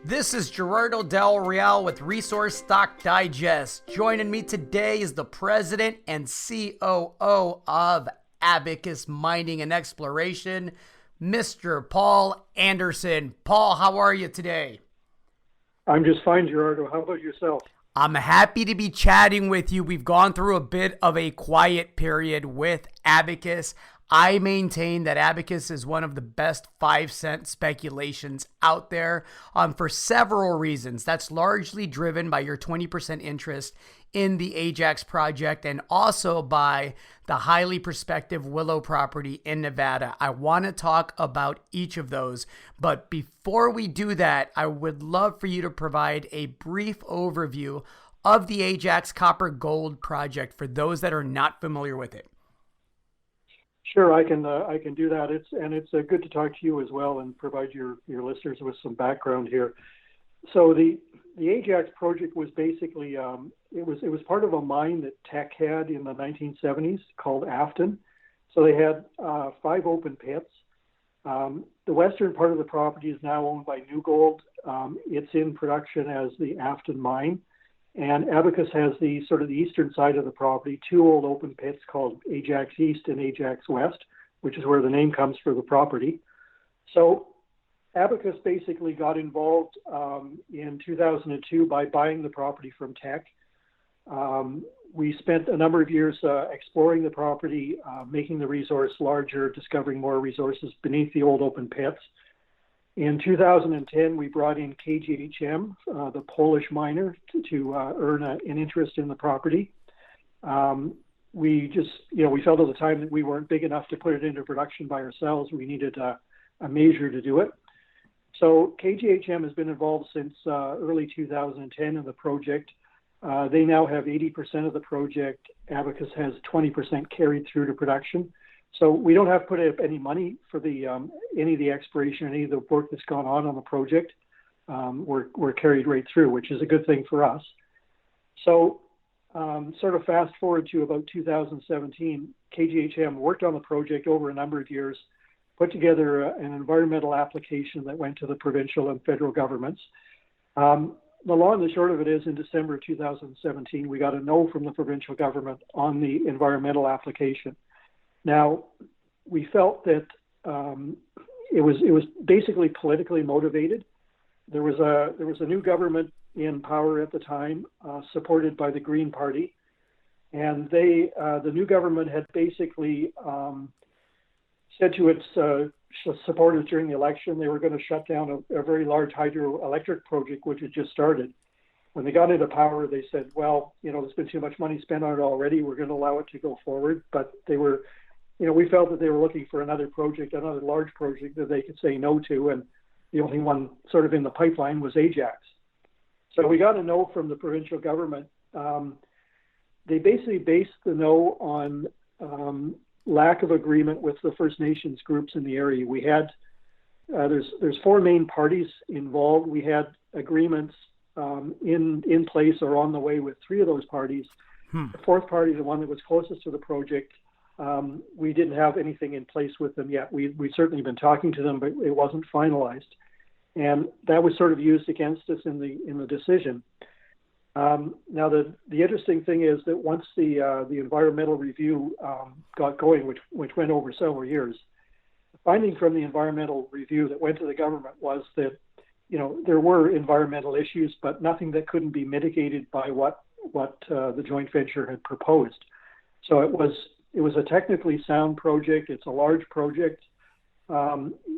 This is Gerardo Del Real with Resource Stock Digest. Joining me today is the president and COO of Abacus Mining and Exploration, Mr. Paul Anderson. Paul, how are you today? I'm just fine, Gerardo. How about yourself? I'm happy to be chatting with you. We've gone through a bit of a quiet period with Abacus. I maintain that Abacus is one of the best 5-cent speculations out there for several reasons. That's largely driven by your 20% interest in the Ajax project and also by the highly prospective Willow property in Nevada. I want to talk about each of those, but before we do that, I would love for you to provide a brief overview of the Ajax copper gold project for those that are not familiar with it. Sure, I can do that. It's good to talk to you as well and provide your listeners with some background here. So the Ajax project was basically it was part of a mine that Teck had in the 1970s called Afton. So they had 5 open pits. The western part of the property is now owned by New Gold. It's in production as the Afton mine. And Abacus has the eastern side of the property, 2 old open pits called Ajax East and Ajax West, which is where the name comes for the property. So Abacus basically got involved in 2002 by buying the property from Teck. We spent a number of years exploring the property, making the resource larger, discovering more resources beneath the old open pits. In 2010, we brought in KGHM, the Polish miner, to earn an interest in the property. We felt at the time that we weren't big enough to put it into production by ourselves. We needed a major to do it. So KGHM has been involved since early 2010 in the project. They now have 80% of the project. Abacus has 20% carried through to production. So we don't have to put up any money for any of the exploration, any of the work that's gone on the project. We're carried right through, which is a good thing for us. So sort of fast forward to about 2017, KGHM worked on the project over a number of years, put together an environmental application that went to the provincial and federal governments. The long and the short of it is in December 2017, we got a no from the provincial government on the environmental application. Now, we felt that it was basically politically motivated. There was a new government in power at the time, supported by the Green Party, and the new government had basically said to its supporters during the election they were going to shut down a very large hydroelectric project which had just started. When they got into power, they said, well, there's been too much money spent on it already. We're going to allow it to go forward, but they were. We felt that they were looking for another project, another large project that they could say no to, and the only one sort of in the pipeline was Ajax. So we got a no from the provincial government. They basically based the no on lack of agreement with the First Nations groups in the area. We had there's 4 main parties involved. We had agreements in place or on the way with 3 of those parties. The 4th party, the one that was closest to the project, we didn't have anything in place with them yet. We'd certainly been talking to them, but it wasn't finalized. And that was sort of used against us in the decision. Now, the interesting thing is that once the environmental review got going, which went over several years, the finding from the environmental review that went to the government was that, there were environmental issues, but nothing that couldn't be mitigated by what the joint venture had proposed. So it was a technically sound project. It's a large project.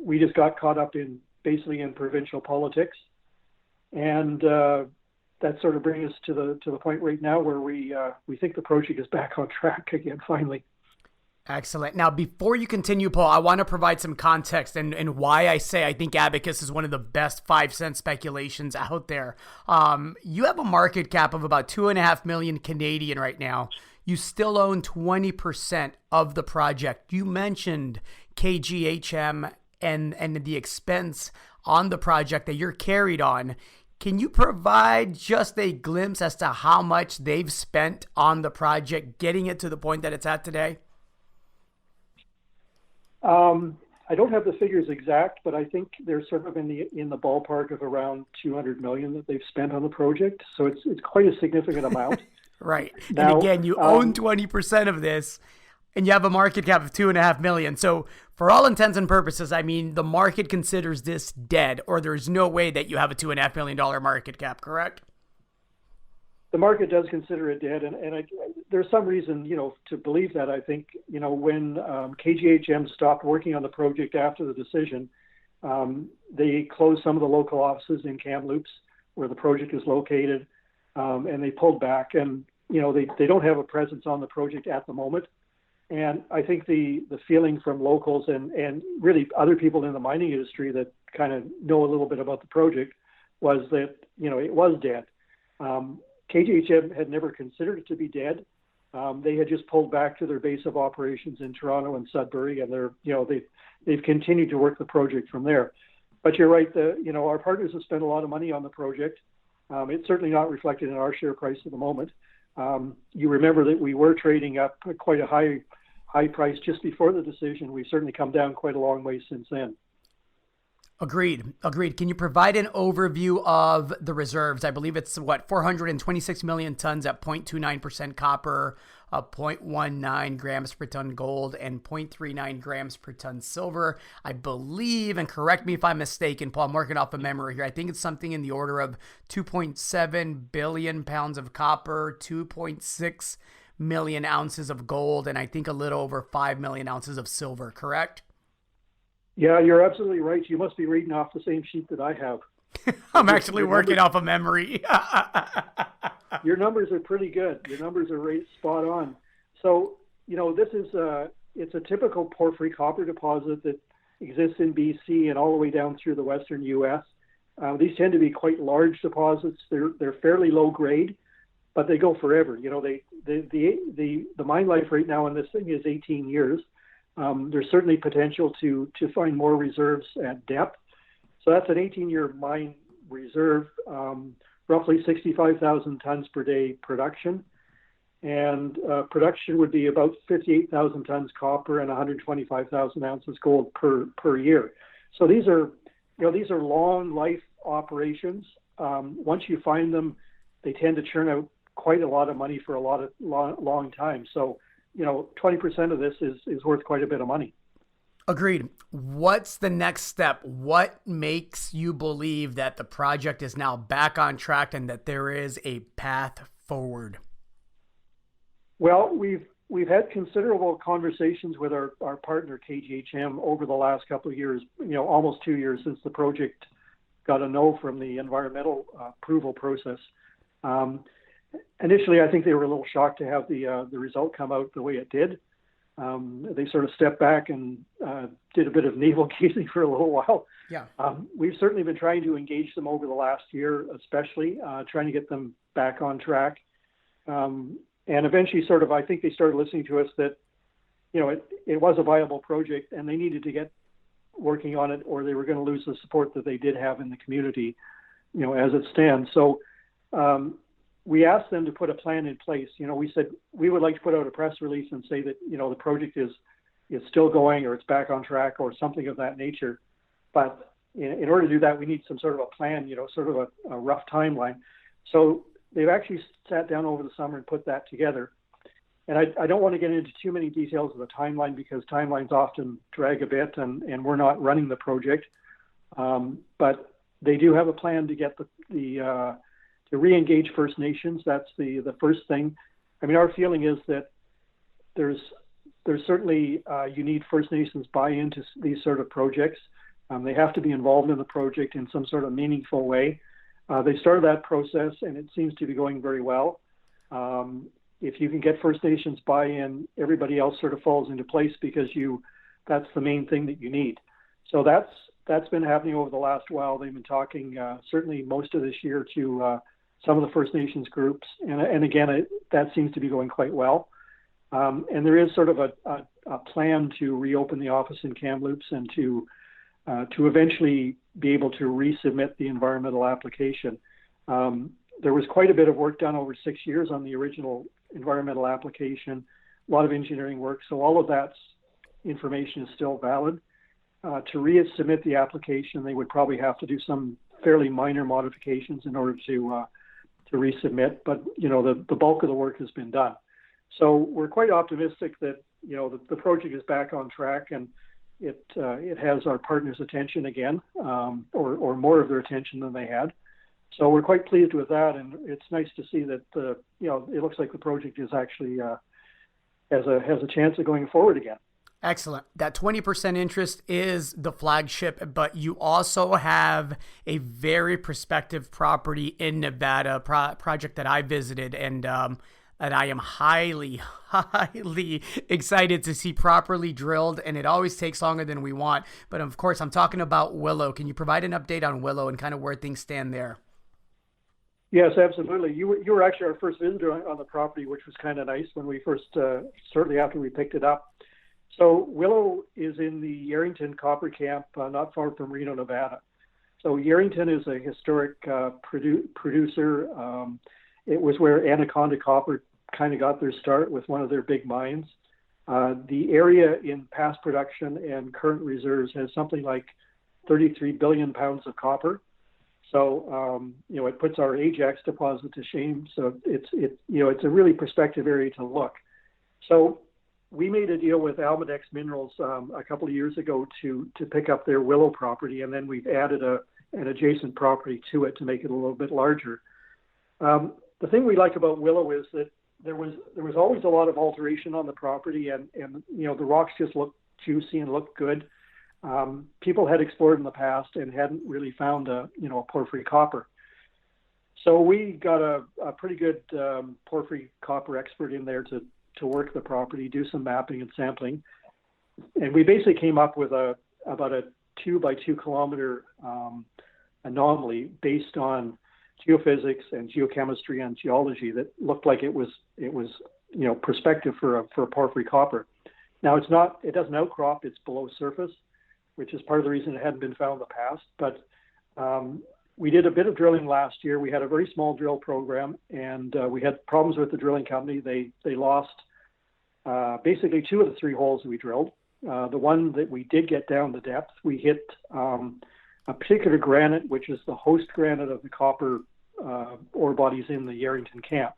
We just got caught up basically in provincial politics, and that sort of brings us to the point right now where we think the project is back on track again, finally. Excellent. Now, before you continue, Paul, I want to provide some context and why I say I think Abacus is one of the best 5-cent speculations out there. You have a market cap of about 2.5 million Canadian right now. You still own 20% of the project. You mentioned KGHM and the expense on the project that you're carried on. Can you provide just a glimpse as to how much they've spent on the project, getting it to the point that it's at today? I don't have the figures exact, but I think they're sort of in the ballpark of around 200 million that they've spent on the project. So it's quite a significant amount. Right. Now, and again, you own 20% of this, and you have a market cap of 2.5 million. So for all intents and purposes, I mean, the market considers this dead, or there's no way that you have a $2.5 million market cap, correct? The market does consider it dead, and there's some reason, to believe that. I think, when KGHM stopped working on the project after the decision, they closed some of the local offices in Kamloops where the project is located, and they pulled back, and, they don't have a presence on the project at the moment. And I think the feeling from locals and really other people in the mining industry that kind of know a little bit about the project was that, it was dead. KGHM had never considered it to be dead. They had just pulled back to their base of operations in Toronto and Sudbury, and they've continued to work the project from there. But you're right, our partners have spent a lot of money on the project. It's certainly not reflected in our share price at the moment. You remember that we were trading up quite a high price just before the decision. We've certainly come down quite a long way since then. Agreed. Can you provide an overview of the reserves? I believe it's 426 million tons at 0.29% copper, 0.19 grams per ton gold, and 0.39 grams per ton silver. I believe, and correct me if I'm mistaken, Paul, I'm working off of memory here. I think it's something in the order of 2.7 billion pounds of copper, 2.6 million ounces of gold, and I think a little over 5 million ounces of silver, correct? Yeah, you're absolutely right. You must be reading off the same sheet that I have. I'm actually working off of memory. Your numbers are pretty good. Your numbers are right spot on. So, this is it's a typical porphyry copper deposit that exists in BC and all the way down through the western U.S. These tend to be quite large deposits. They're fairly low grade, but they go forever. The mine life right now on this thing is 18 years. There's certainly potential to find more reserves at depth. So that's an 18-year mine reserve, roughly 65,000 tons per day production. And production would be about 58,000 tons copper and 125,000 ounces gold per year. So these are long life operations. Once you find them, they tend to churn out quite a lot of money for a long time. So 20% of this is worth quite a bit of money. Agreed. What's the next step? What makes you believe that the project is now back on track and that there is a path forward? Well, we've had considerable conversations with our partner KGHM over the last couple of years, almost 2 years since the project got a no from the environmental approval process. Initially, I think they were a little shocked to have the result come out the way it did. They sort of stepped back and did a bit of navel gazing for a little while. Yeah. We've certainly been trying to engage them over the last year, especially trying to get them back on track. And eventually, I think they started listening to us that, it was a viable project and they needed to get working on it or they were going to lose the support that they did have in the community, as it stands. So, we asked them to put a plan in place. We said we would like to put out a press release and say that, the project is still going or it's back on track or something of that nature. But in order to do that, we need some sort of a plan, sort of a rough timeline. So they've actually sat down over the summer and put that together. And I don't want to get into too many details of the timeline because timelines often drag a bit and we're not running the project. But they do have a plan to get to re-engage First Nations. That's the first thing. I mean, our feeling is that there's certainly you need First Nations buy-in to these sort of projects. They have to be involved in the project in some sort of meaningful way. They started that process and it seems to be going very well. If you can get First Nations buy-in, everybody else sort of falls into place because that's the main thing that you need. So that's been happening over the last while. They've been talking certainly most of this year to some of the First Nations groups. And again, that seems to be going quite well. And there is sort of a plan to reopen the office in Kamloops and to eventually be able to resubmit the environmental application. There was quite a bit of work done over 6 years on the original environmental application, a lot of engineering work. So all of that information is still valid. to resubmit the application, they would probably have to do some fairly minor modifications in order to resubmit. But the bulk of the work has been done. So we're quite optimistic that the project is back on track, and it has our partners' attention again, or more of their attention than they had. So we're quite pleased with that, and it's nice to see that it looks like the project is actually has a chance of going forward again. Excellent. That 20% interest is the flagship, but you also have a very prospective property in Nevada, project that I visited, and I am highly, highly excited to see properly drilled, and it always takes longer than we want. But of course, I'm talking about Willow. Can you provide an update on Willow and kind of where things stand there? Yes, absolutely. You were actually our first visitor on the property, which was kind of nice when we first, certainly after we picked it up. So Willow is in the Yerington Copper Camp, not far from Reno, Nevada. So Yerington is a historic producer. It was where Anaconda Copper kind of got their start with one of their big mines. The area in past production and current reserves has something like 33 billion pounds of copper. So, it puts our Ajax deposit to shame. So it's a really prospective area to look. So we made a deal with Almadex Minerals a couple of years ago to pick up their Willow property, and then we've added an adjacent property to it to make it a little bit larger. The thing we like about Willow is that there was always a lot of alteration on the property, and the rocks just looked juicy and looked good. People had explored in the past and hadn't really found a porphyry copper. So we got a pretty good porphyry copper expert in there to work the property, do some mapping and sampling. And we basically came up with about a 2 by 2 kilometer anomaly based on geophysics and geochemistry and geology that looked like it was prospective for a porphyry copper. Now it doesn't outcrop, it's below surface, which is part of the reason it hadn't been found in the past. But we did a bit of drilling last year. We had a very small drill program, and we had problems with the drilling company. They lost basically 2 of the 3 holes we drilled. The one that we did get down to depth, we hit a particular granite, which is the host granite of the copper ore bodies in the Yerington camp.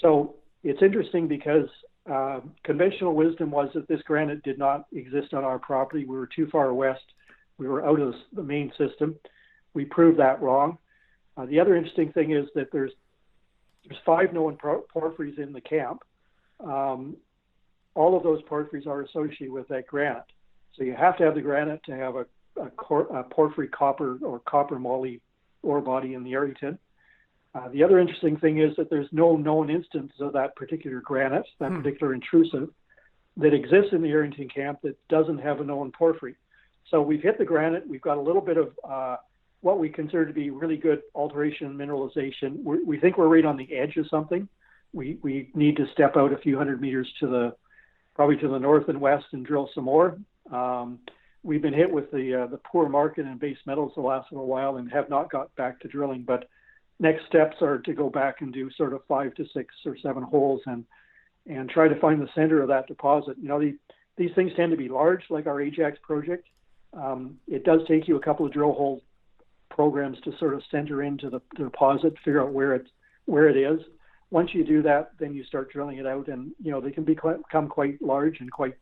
So it's interesting because conventional wisdom was that this granite did not exist on our property. We were too far west. We were out of the main system. We proved that wrong. The other interesting thing is that there's 5 known porphyries in the camp. All of those porphyries are associated with that granite. So you have to have the granite to have a porphyry copper or copper moly ore body in the Yerington. The other interesting thing is that there's no known instance of that particular granite, that particular intrusive, that exists in the Yerington camp that doesn't have a known porphyry. So we've hit the granite. We've got a little bit of what we consider to be really good alteration and mineralization. We think we're right on the edge of something. We need to step out a few hundred meters probably to the north and west and drill some more. We've been hit with the poor market in base metals the last little while and have not got back to drilling. But next steps are to go back and do sort of 5 to 6 or 7 holes and try to find the center of that deposit. These things tend to be large, like our Ajax project. It does take you a couple of drill hole programs to sort of center into the deposit, figure out where it is. Once you do that, then you start drilling it out, and they can become quite large and quite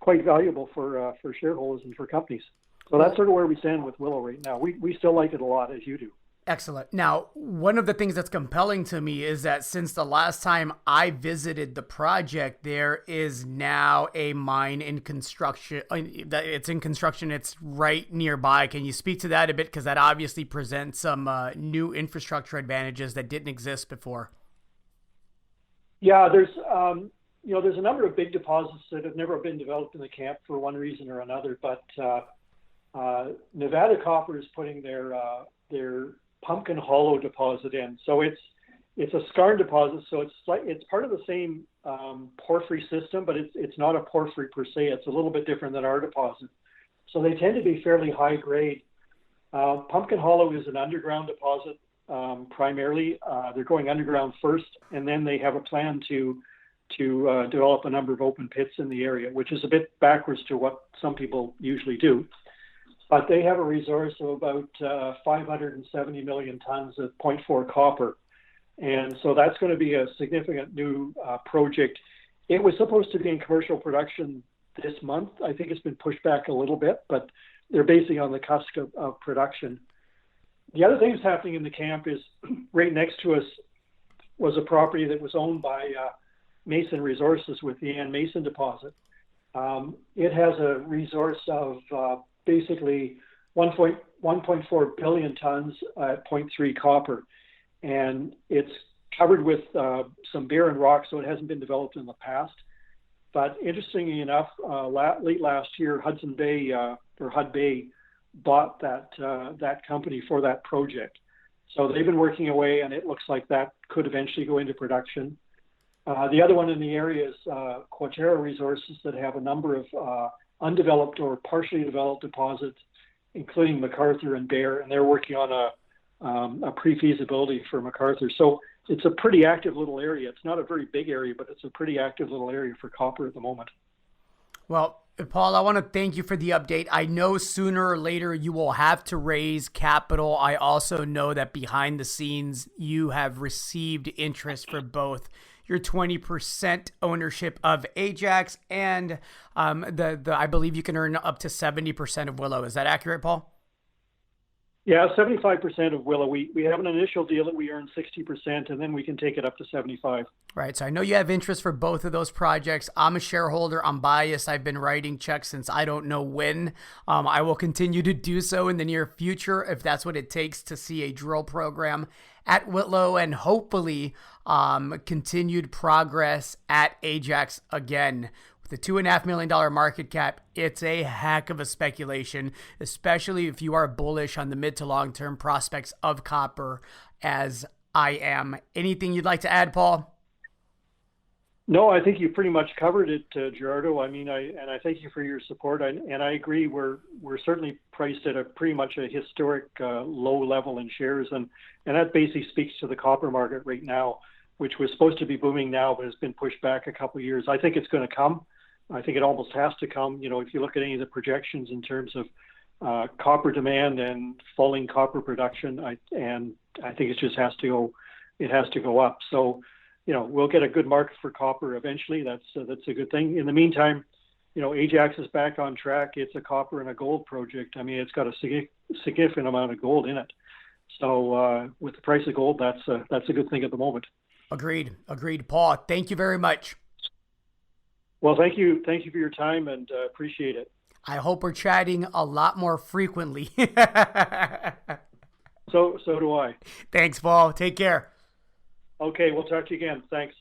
valuable for shareholders and for companies. So that's sort of where we stand with Willow right now. We still like it a lot, as you do. Excellent. Now, one of the things that's compelling to me is that since the last time I visited the project, there is now a mine in construction. It's in construction. It's right nearby. Can you speak to that a bit? Because that obviously presents some new infrastructure advantages that didn't exist before. Yeah, there's a number of big deposits that have never been developed in the camp for one reason or another. But Nevada Copper is putting their Pumpkin Hollow deposit in. So it's a skarn deposit. So it's part of the same porphyry system, but it's not a porphyry per se. It's a little bit different than our deposit. So they tend to be fairly high grade. Pumpkin Hollow is an underground deposit primarily. They're going underground first, and then they have a plan to to develop a number of open pits in the area, which is a bit backwards to what some people usually do. But they have a resource of about 570 million tons of 0.4 copper. And so that's going to be a significant new project. It was supposed to be in commercial production this month. I think it's been pushed back a little bit, but they're basically on the cusp of production. The other thing that's happening in the camp is right next to us was a property that was owned by Mason Resources with the Ann Mason deposit. It has a resource of basically 1.4 billion tons at 0.3 copper. And it's covered with some barren rock, so it hasn't been developed in the past. But interestingly enough, late last year, Hudson Bay or Hud Bay bought that company for that project. So they've been working away, and it looks like that could eventually go into production. The other one in the area is Quatera Resources that have a number of undeveloped or partially developed deposits, including MacArthur and Bear, and they're working on a pre-feasibility for MacArthur. So it's a pretty active little area. It's not a very big area, but it's a pretty active little area for copper at the moment. Well, Paul, I want to thank you for the update. I know sooner or later you will have to raise capital. I also know that behind the scenes you have received interest for both your 20% ownership of Ajax and I believe you can earn up to 70% of Willow. Is that accurate, Paul? Yeah, 75% of Willow. We have an initial deal that we earn 60%, and then we can take it up to 75%. Right. So I know you have interest for both of those projects. I'm a shareholder. I'm biased. I've been writing checks since I don't know when. I will continue to do so in the near future if that's what it takes to see a drill program at Willow and hopefully continued progress at Ajax again. With a $2.5 million market cap, it's a heck of a speculation, especially if you are bullish on the mid to long-term prospects of copper, as I am. Anything you'd like to add, Paul? No, I think you pretty much covered it, Gerardo. I mean, I thank you for your support. And I agree, we're certainly priced at a pretty much a historic low level in shares. And that basically speaks to the copper market right now, which was supposed to be booming now, but has been pushed back a couple of years. I think it's going to come. I think it almost has to come. You know, if you look at any of the projections in terms of copper demand and falling copper production, I think it just has to go up. So, you know, we'll get a good market for copper eventually. That's a good thing. In the meantime, you know, Ajax is back on track. It's a copper and a gold project. I mean, it's got a significant amount of gold in it. So with the price of gold, that's a good thing at the moment. Agreed, Paul. Thank you very much. Well, thank you for your time, and appreciate it. I hope we're chatting a lot more frequently. So do I. Thanks, Paul. Take care. Okay, we'll talk to you again. Thanks.